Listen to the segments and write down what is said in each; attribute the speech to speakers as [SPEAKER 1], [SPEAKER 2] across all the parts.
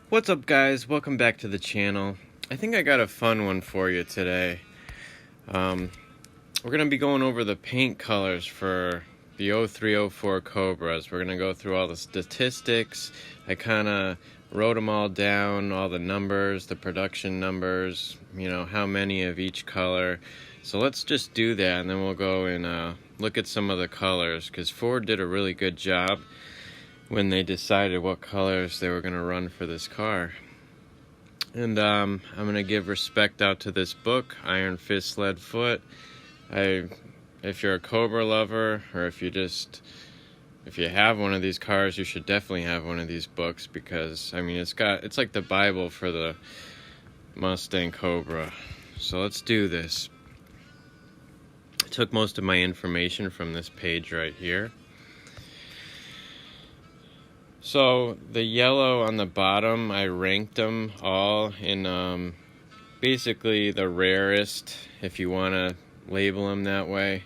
[SPEAKER 1] What's up, guys? Welcome back to the channel. I think I got a fun one for you today. We're going to be going over the paint colors for the 0304 Cobras. We're going to go through all the statistics. I kind of wrote them all down, all the numbers, the production numbers, how many of each color. So let's just do that, and then we'll go and look at some of the colors, because Ford did a really good job when they decided what colors they were going to run for this car. And I'm going to give respect out to this book, Iron Fist Lead Foot. If you're a Cobra lover, or if you have one of these cars, you should definitely have one of these books, because it's like the Bible for the Mustang Cobra. So let's do this. I took most of my information from this page right here. So the yellow on the bottom, I ranked them all in basically the rarest, if you want to label them that way.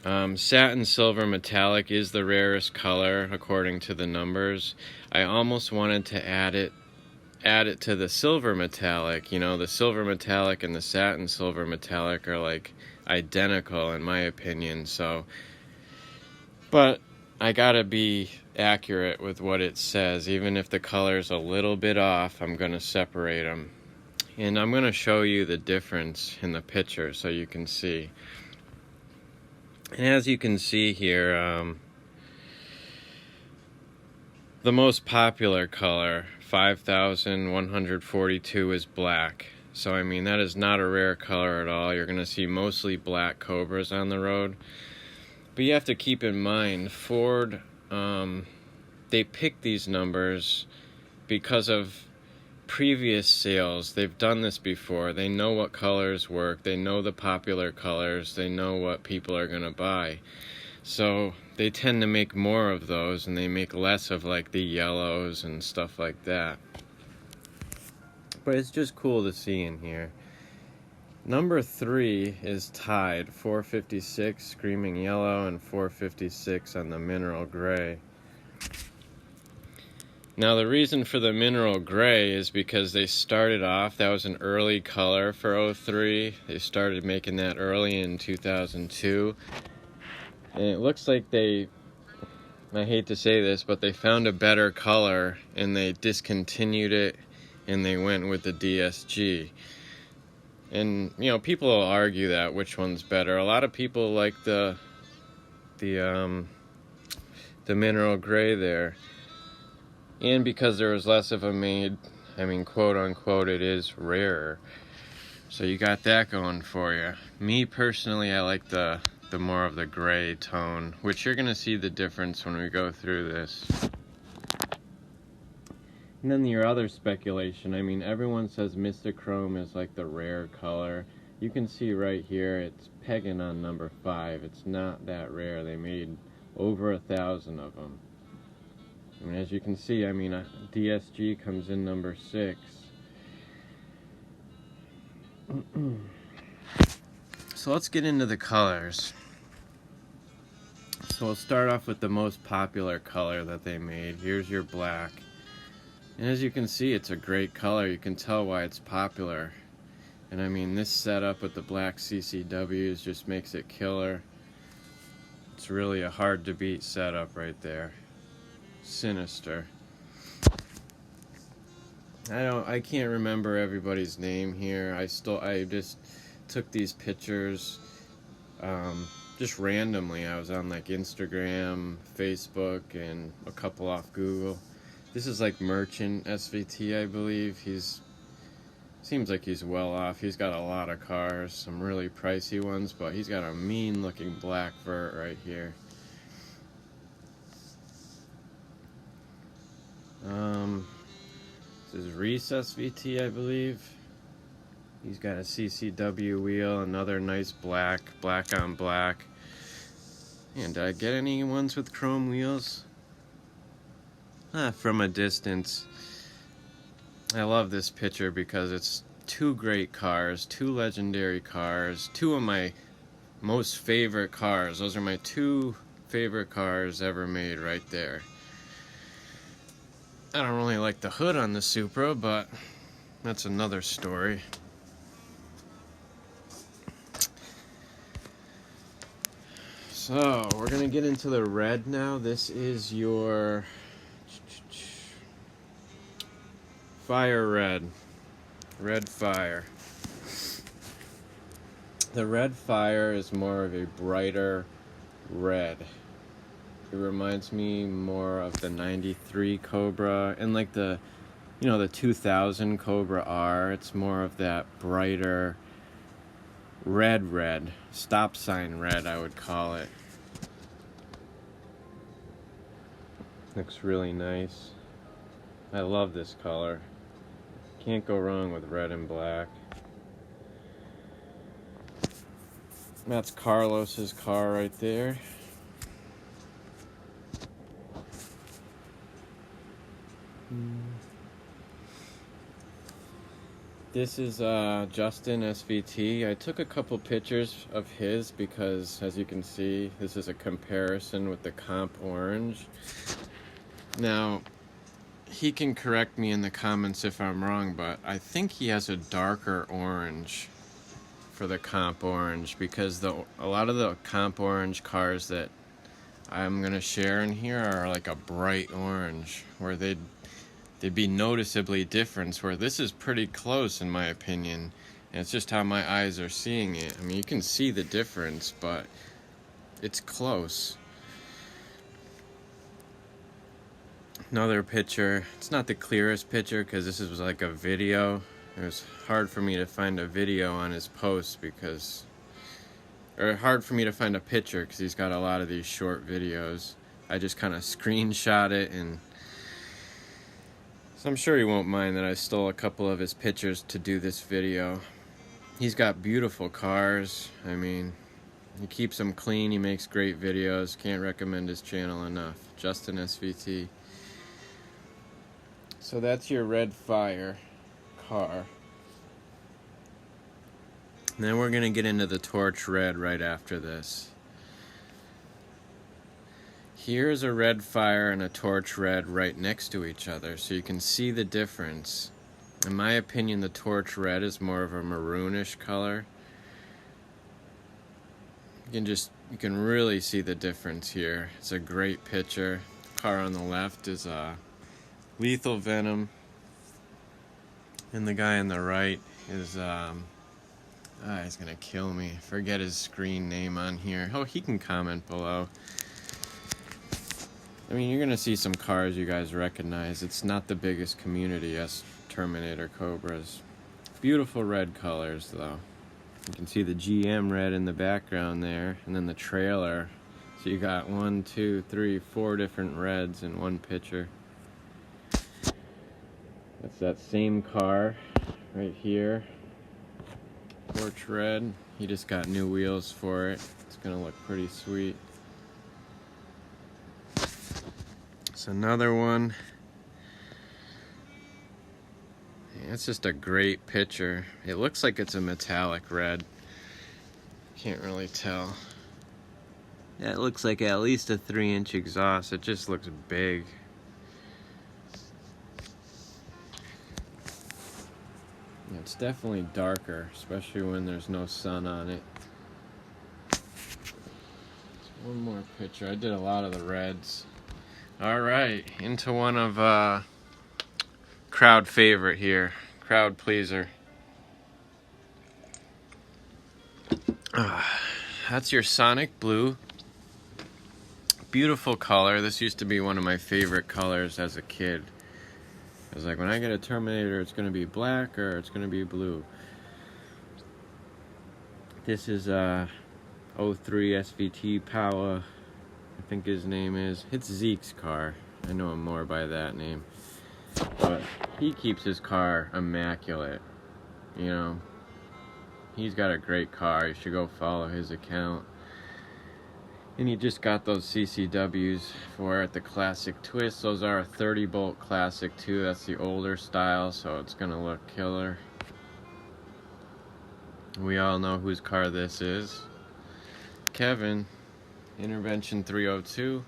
[SPEAKER 1] Satin silver metallic is the rarest color according to the numbers. I almost wanted to add it to the silver metallic. The silver metallic and the satin silver metallic are like identical in my opinion. But I gotta be accurate with what it says. Even if the color's a little bit off, I'm gonna separate them. And I'm gonna show you the difference in the picture so you can see. And as you can see here, the most popular color, 5142, is black. So that is not a rare color at all. You're gonna see mostly black Cobras on the road. But you have to keep in mind, Ford, they picked these numbers because of previous sales. They've done this before. They know what colors work. They know the popular colors. They know what people are going to buy. So they tend to make more of those, and they make less of like the yellows and stuff like that. But it's just cool to see in here. Number 3 is tied, 456 Screaming Yellow and 456 on the Mineral Gray. Now the reason for the Mineral Gray is because they started off, that was an early color for 03. They started making that early in 2002. And it looks like I hate to say this, but they found a better color and they discontinued it and they went with the DSG. And people will argue that which one's better. A lot of people like the Mineral Gray there, and because there was less of them made, quote unquote, it is rarer. So you got that going for you. Me personally, I like the more of the gray tone, which you're gonna see the difference when we go through this. And then your other speculation, everyone says Mr. Chrome is like the rare color. You can see right here, it's pegging on number 5. It's not that rare. They made over 1,000 of them. As you can see, DSG comes in number 6. So let's get into the colors. So we'll start off with the most popular color that they made. Here's your black. And as you can see, it's a great color. You can tell why it's popular. And this setup with the black CCWs just makes it killer. It's really a hard to beat setup right there. Sinister. I can't remember everybody's name here. I just took these pictures just randomly. I was on like Instagram, Facebook, and a couple off Google. This is like Merchant SVT, I believe. Seems like he's well off. He's got a lot of cars, some really pricey ones, but he's got a mean looking black vert right here. This is Reese SVT, I believe. He's got a CCW wheel, another nice black on black. And did I get any ones with chrome wheels? From a distance. I love this picture because it's 2 great cars, 2 legendary cars, 2 of my most favorite cars. Those are my 2 favorite cars ever made right there. I don't really like the hood on the Supra, but that's another story. So, we're gonna get into the red now. This is your Fire Red. Red Fire. The Red Fire is more of a brighter red. It reminds me more of the 93 Cobra and like the 2000 Cobra R. It's more of that brighter red. Stop sign red, I would call it. Looks really nice. I love this color. Can't go wrong with red and black. That's Carlos's car right there. This is Justin SVT. I took a couple pictures of his because, as you can see, this is a comparison with the comp orange. Now, he can correct me in the comments if I'm wrong, but I think he has a darker orange for the comp orange, because a lot of the comp orange cars that I'm gonna share in here are like a bright orange, where they'd be noticeably different, where this is pretty close in my opinion, and it's just how my eyes are seeing it. I mean, you can see the difference, but it's close. Another picture. It's not the clearest picture because this was like a video. It was hard for me to find a video on his post hard for me to find a picture because he's got a lot of these short videos. I just kind of screenshot it, and so I'm sure he won't mind that I stole a couple of his pictures to do this video. He's got beautiful cars. I mean, he keeps them clean. He makes great videos. Can't recommend his channel enough. Justin SVT. So that's your Red Fire car. And then we're gonna get into the Torch Red right after this. Here's a Red Fire and a Torch Red right next to each other, so you can see the difference. In my opinion, the Torch Red is more of a maroonish color. You can really see the difference here. It's a great picture. The car on the left is Lethal Venom, and the guy on the right is he's gonna kill me. Forget his screen name on here. Oh, he can comment below. I mean, you're gonna see some cars you guys recognize. It's not the biggest community as Terminator Cobras. Beautiful red colors though. You can see the GM red in the background there, and then the trailer. So you got 1, 2, 3, 4 different reds in one picture. That's that same car right here. Torch Red. He just got new wheels for it. It's gonna look pretty sweet. It's another one. Yeah, it's just a great picture. It looks like it's a metallic red. Can't really tell. Yeah, it looks like at least a 3-inch exhaust. It just looks big. Yeah, it's definitely darker, especially when there's no sun on it. One more picture. I did a lot of the reds. Alright, into one of crowd favorite here. Crowd pleaser. That's your Sonic Blue. Beautiful color. This used to be one of my favorite colors as a kid. I was like, when I get a Terminator, it's going to be black or it's going to be blue. This is 03 SVT Power, I think his name is. It's Zeke's car. I know him more by that name. But he keeps his car immaculate. You know, he's got a great car. You should go follow his account. And he just got those CCWs for it, the Classic Twist. Those are a 30-bolt Classic too. That's the older style, so it's gonna look killer. We all know whose car this is. Kevin, Intervention 302.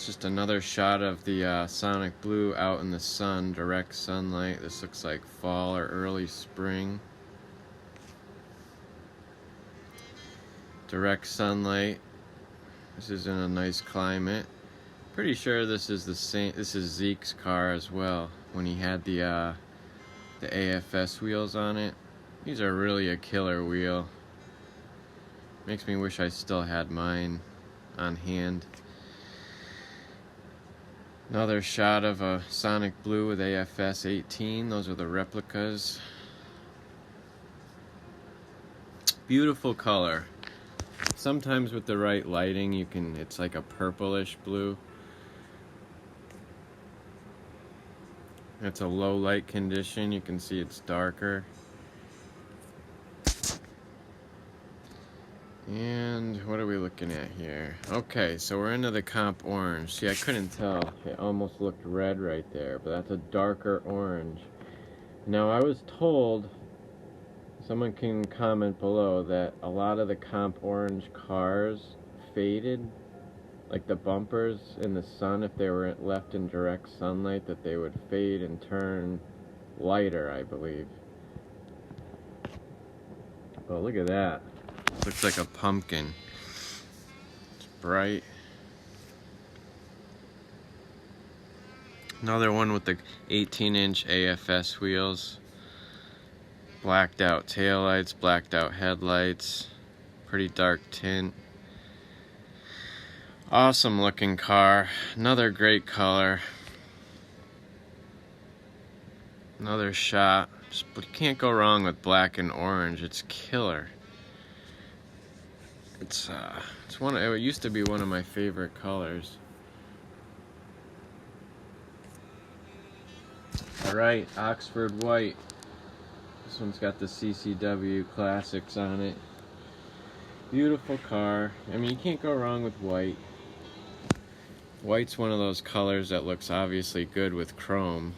[SPEAKER 1] It's just another shot of the Sonic Blue out in the sun, direct sunlight. This looks like fall or early spring. Direct sunlight. This is in a nice climate. Pretty sure this is the same. This is Zeke's car as well, when he had the AFS wheels on it. These are really a killer wheel. Makes me wish I still had mine on hand. Another shot of a Sonic Blue with AFS 18. Those are the replicas. Beautiful color. Sometimes with the right lighting, it's like a purplish blue. It's a low light condition. You can see it's darker. And what are we looking at here? Okay, so we're into the comp orange. See, I couldn't tell. It almost looked red right there, but that's a darker orange. Now, I was told, someone can comment below, that a lot of the comp orange cars faded, like the bumpers in the sun, if they were left in direct sunlight, that they would fade and turn lighter, I believe. Oh, look at that. Looks like a pumpkin. It's bright. Another one with the 18-inch AFS wheels. Blacked out taillights, blacked out headlights. Pretty dark tint. Awesome looking car. Another great color. Another shot. But you can't go wrong with black and orange. It's killer. It used to be one of my favorite colors. Alright, Oxford White. This one's got the CCW classics on it. Beautiful car. I mean, you can't go wrong with white. White's one of those colors that looks obviously good with chrome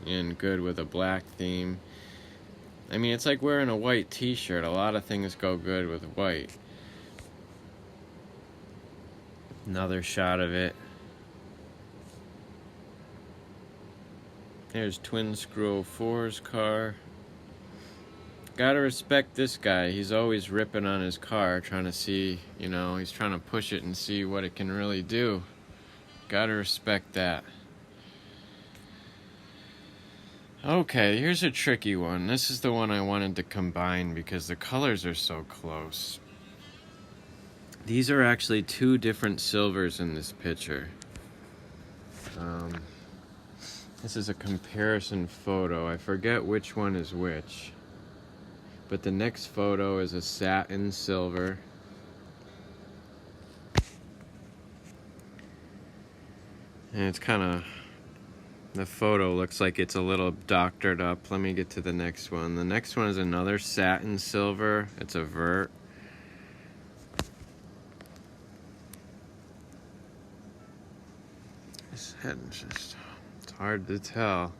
[SPEAKER 1] and good with a black theme. I mean, it's like wearing a white t-shirt. A lot of things go good with white. Another shot of it. There's Twin Screw 04's car. Gotta respect this guy. He's always ripping on his car, trying to see, he's trying to push it and see what it can really do. Gotta respect that. Okay, here's a tricky one. This is the one I wanted to combine because the colors are so close. These are actually two different silvers in this picture. This is a comparison photo. I forget which one is which. But the next photo is a satin silver. And it's kind of... The photo looks like it's a little doctored up. Let me get to the next one. The next one is another satin silver. It's a vert. This head is just... It's hard to tell.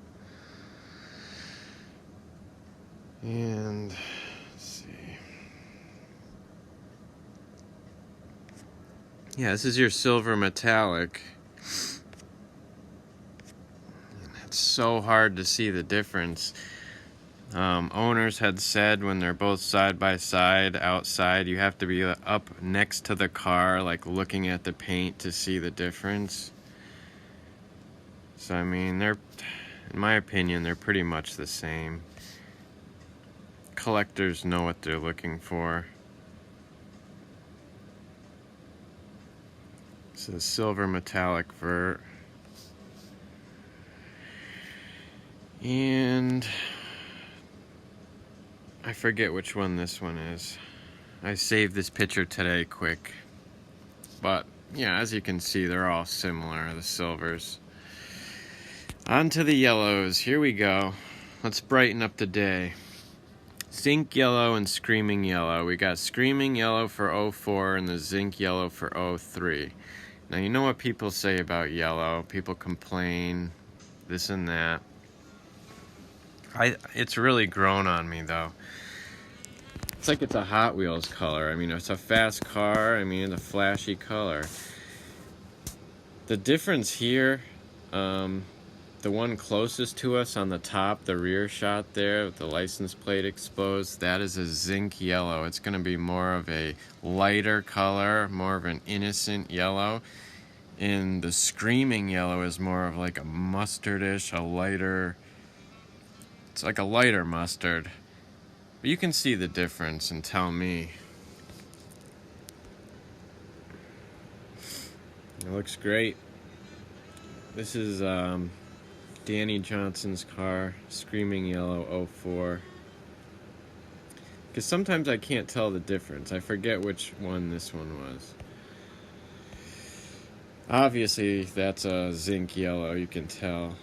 [SPEAKER 1] And... Let's see. Yeah, this is your silver metallic. It's so hard to see the difference. Owners had said when they're both side by side outside, you have to be up next to the car, like looking at the paint to see the difference. So I mean, in my opinion, they're pretty much the same. Collectors know what they're looking for. It's a silver metallic vert. And I forget which one this one is. I saved this picture today quick. But yeah, as you can see, they're all similar, the silvers. On to the yellows. Here we go. Let's brighten up the day. Zinc yellow and screaming yellow. We got screaming yellow for 04 and the zinc yellow for 03. Now, you know what people say about yellow. People complain, this and that. It's really grown on me, though. It's like it's a Hot Wheels color. I mean, it's a fast car. I mean, it's a flashy color. The difference here, the one closest to us on the top, the rear shot there with the license plate exposed, that is a zinc yellow. It's going to be more of a lighter color, more of an innocent yellow. And the screaming yellow is more of like a mustardish, a lighter, it's like a lighter mustard. But you can see the difference and tell me. It looks great. This is Danny Johnson's car, Screaming Yellow 04. Because sometimes I can't tell the difference. I forget which one this one was. Obviously, that's a zinc yellow, you can tell.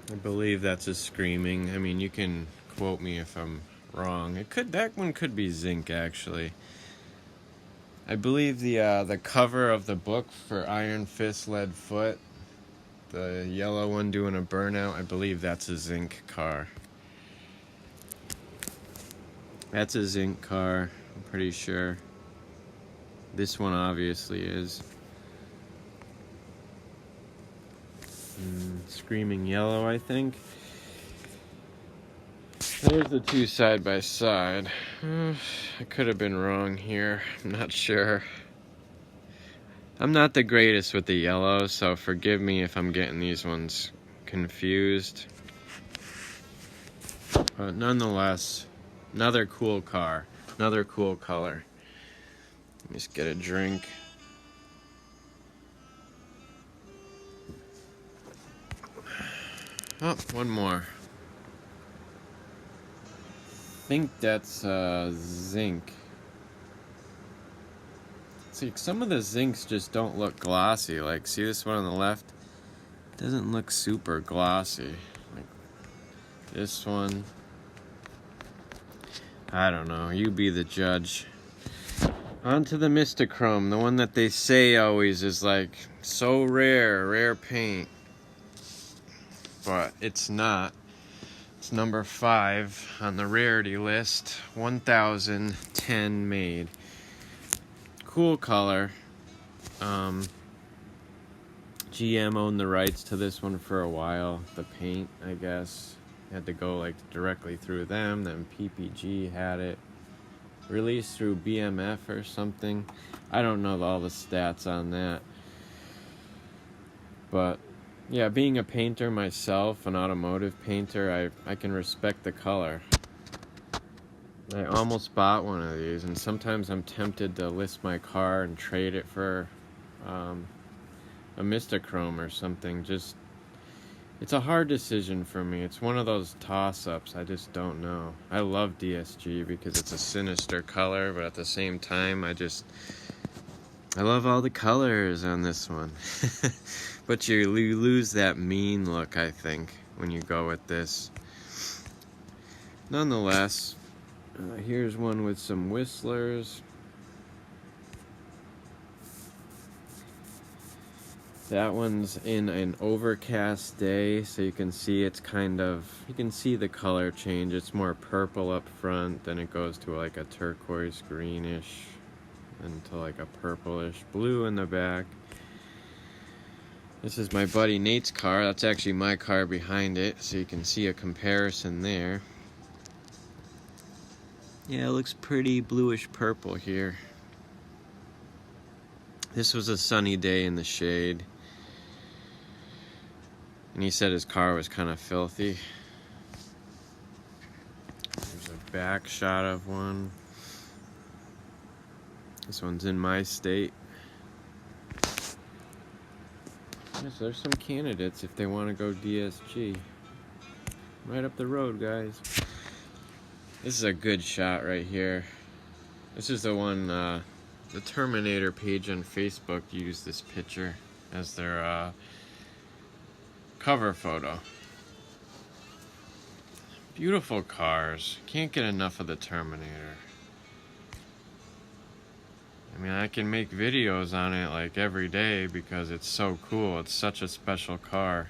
[SPEAKER 1] I believe that's a Screaming. I mean, you can quote me if I'm wrong. That one could be zinc, actually. I believe the cover of the book for Iron Fist, Lead Foot, the yellow one doing a burnout, I believe that's a zinc car. That's a zinc car, I'm pretty sure. This one obviously is. Screaming Yellow, I think. There's the two side by side. I could have been wrong here. I'm not sure. I'm not the greatest with the yellow, so forgive me if I'm getting these ones confused. But nonetheless, another cool car. Another cool color. Let me just get a drink. Oh, one more. I think that's zinc. See, some of the zincs just don't look glossy. Like, see this one on the left? It doesn't look super glossy. Like this one. I don't know. You be the judge. On to the Mistachrome, the one that they say always is like so rare paint. But it's not. It's number 5 on the rarity list. 1010 made. Cool color. GM owned the rights to this one for a while. The paint, I guess, had to go like directly through them. Then PPG had it released through BMF or something. I don't know all the stats on that. But yeah, being a painter myself, an automotive painter, I can respect the color. I almost bought one of these, and sometimes I'm tempted to list my car and trade it for a Mistachrome or something. Just, it's a hard decision for me. It's one of those toss-ups. I just don't know. I love DSG because it's a sinister color, but at the same time, I love all the colors on this one. But you lose that mean look, I think, when you go with this. Nonetheless, here's one with some whistlers. That one's in an overcast day, so you can see it's kind of, you can see the color change. It's more purple up front, then it goes to like a turquoise greenish, and to like a purplish blue in the back. This is my buddy Nate's car. That's actually my car behind it, so you can see a comparison there. Yeah, it looks pretty bluish purple here. This was a sunny day in the shade. And he said his car was kind of filthy. There's a back shot of one. This one's in my state. Yes, there's some candidates if they want to go DSG. Right up the road, guys. This is a good shot right here. This is the one, the Terminator page on Facebook used this picture as their cover photo. Beautiful cars. Can't get enough of the Terminator. I mean, I can make videos on it like every day because it's so cool. It's such a special car.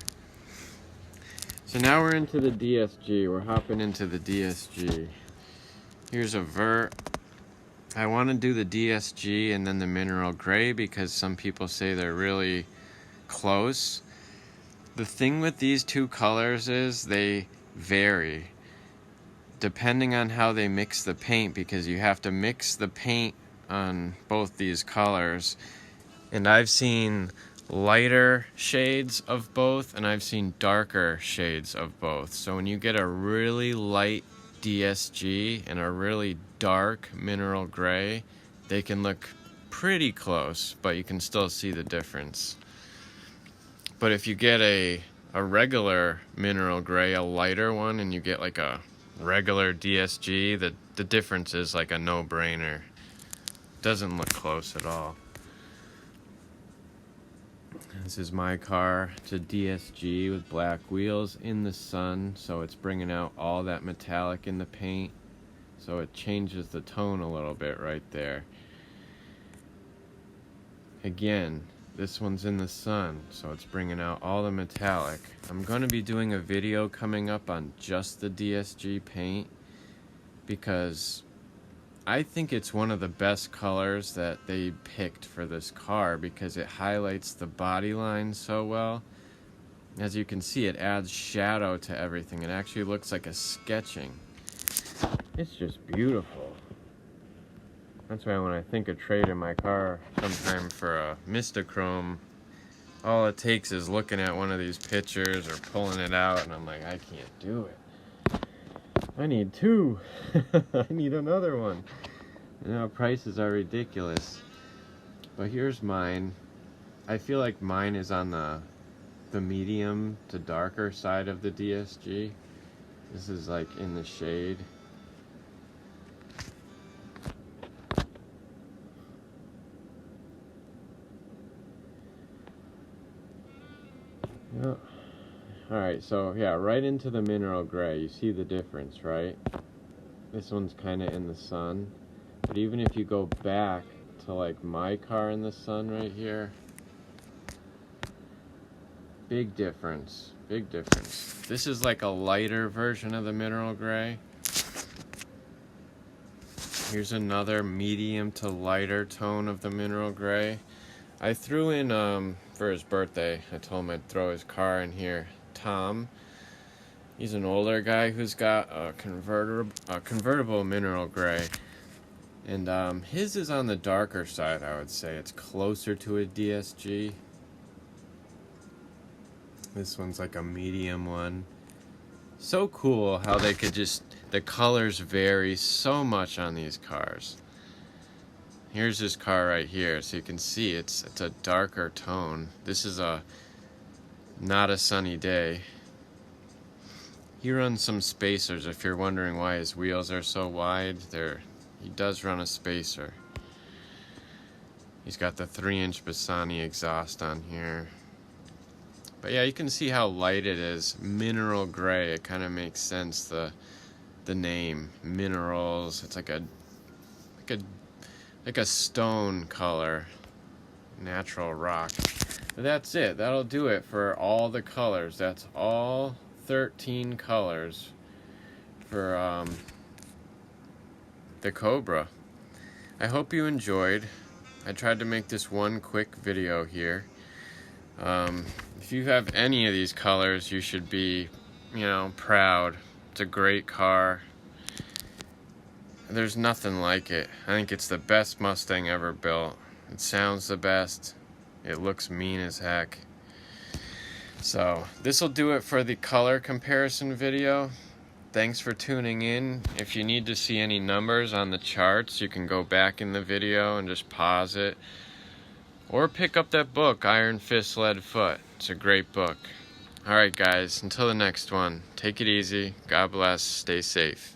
[SPEAKER 1] So now we're into the DSG. We're hopping into the DSG. Here's a vert. I want to do the DSG and then the mineral gray because some people say they're really close. The thing with these two colors is they vary depending on how they mix the paint, because you have to mix the paint on both these colors. And I've seen lighter shades of both and I've seen darker shades of both. So when you get a really light DSG and a really dark mineral gray, they can look pretty close, but you can still see the difference. But if you get a regular mineral gray, a lighter one, and you get like a regular DSG, the difference is like a no-brainer. Doesn't look close at all. This is my car. It's a DSG with black wheels in the sun, so it's bringing out all that metallic in the paint, so it changes the tone a little bit right there. Again, this one's in the sun, so it's bringing out all the metallic. I'm going to be doing a video coming up on just the DSG paint because I think it's one of the best colors that they picked for this car because it highlights the body line so well. As you can see, it adds shadow to everything. It actually looks like a sketching. It's just beautiful. That's why when I think of trading my car sometime for a Mistachrome, all it takes is looking at one of these pictures or pulling it out, and I'm like, I can't do it. I need two. I need another one. You know, prices are ridiculous. But here's mine. I feel like mine is on the medium to darker side of the DSG. This is like in the shade. Yeah. Alright, so yeah, right into the mineral gray. You see the difference, right? This one's kind of in the sun. But even if you go back to like my car in the sun right here, big difference, big difference. This is like a lighter version of the mineral gray. Here's another medium to lighter tone of the mineral gray. I threw in, for his birthday, I told him I'd throw his car in here. Tom, he's an older guy who's got a convertible mineral gray. And his is on the darker side, I would say. It's closer to a DSG. This one's like a medium one. So cool how they could just, the colors vary so much on these cars. Here's this car right here, so you can see it's a darker tone. This is not a sunny day. He runs some spacers. If you're wondering why his wheels are so wide, he does run a spacer. He's got the 3-inch Bassani exhaust on here. But yeah, you can see how light it is. Mineral gray, it kind of makes sense, the name. Minerals, it's like a stone color. Natural rock. But that's it. That'll do it for all the colors. That's all 13 colors for the Cobra. I hope you enjoyed. I tried to make this one quick video here. If you have any of these colors, you should be, proud. It's a great car. There's nothing like it. I think it's the best Mustang ever built. It sounds the best. It looks mean as heck. So this will do it for the color comparison video. Thanks for tuning in. If you need to see any numbers on the charts, you can go back in the video and just pause it. Or pick up that book, Iron Fist, Lead Foot. It's a great book. Alright guys, until the next one, take it easy. God bless. Stay safe.